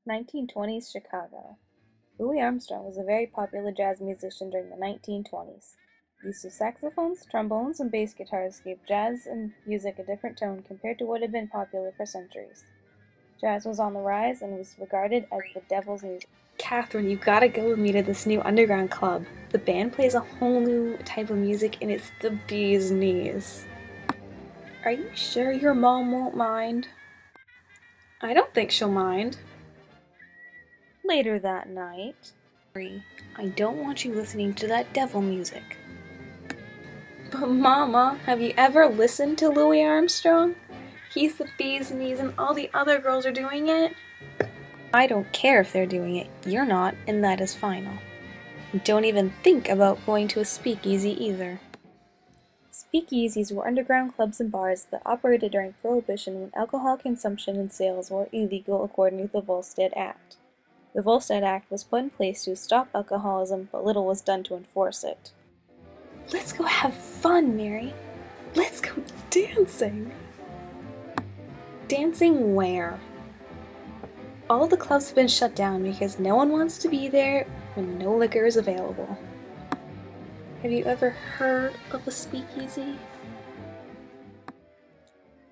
1920s Chicago. Louis Armstrong was a very popular jazz musician during the 1920s. The use of saxophones, trombones, and bass guitars gave jazz and music a different tone compared to what had been popular for centuries. Jazz was on the rise and was regarded as the devil's music. Catherine, you gotta go with me to this new underground club. The band plays a whole new type of music and it's the bee's knees. Are you sure your mom won't mind? I don't think she'll mind. Later that night, I don't want you listening to that devil music. But Mama, have you ever listened to Louis Armstrong? He's the bee's knees and all the other girls are doing it. I don't care if they're doing it. You're not, and that is final. Don't even think about going to a speakeasy either. speakeasies were underground clubs and bars that operated during Prohibition when alcohol consumption and sales were illegal according to the Volstead Act. The Volstead Act was put in place to stop alcoholism, but little was done to enforce it. Let's go have fun, Mary. Let's go dancing. Dancing where? All the clubs have been shut down because no one wants to be there when no liquor is available. Have you ever heard of a speakeasy?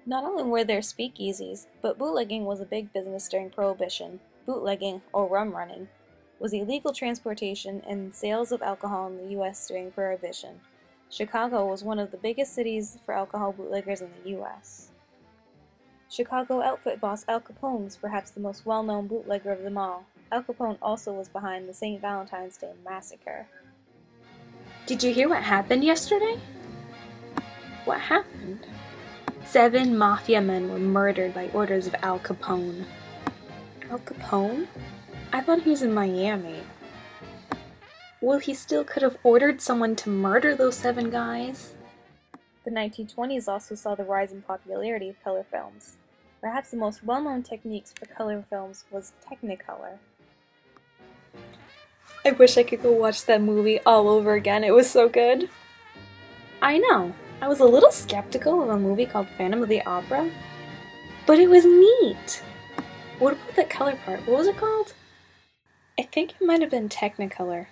Not only were there speakeasies, but bootlegging was a big business during Prohibition. Bootlegging, or rum running, was illegal transportation and sales of alcohol in the U.S. during Prohibition. Chicago was one of the biggest cities for alcohol bootleggers in the U.S. Chicago outfit boss Al Capone was perhaps the most well-known bootlegger of them all. Al Capone also was behind the St. Valentine's Day Massacre. Did you hear what happened yesterday? What happened? 7 mafia men were murdered by orders of Al Capone. Al Capone? I thought he was in Miami. Well, he still could have ordered someone to murder those 7 guys. The 1920s also saw the rise in popularity of color films. Perhaps the most well-known techniques for color films was Technicolor. I wish I could go watch that movie all over again. It was so good. I know. I was a little skeptical of a movie called Phantom of the Opera, but it was neat. What about that color part? What was it called? I think it might have been Technicolor.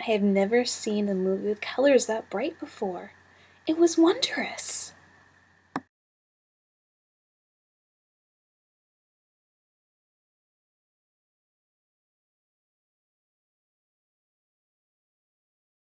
I have never seen a movie with colors that bright before. It was wondrous.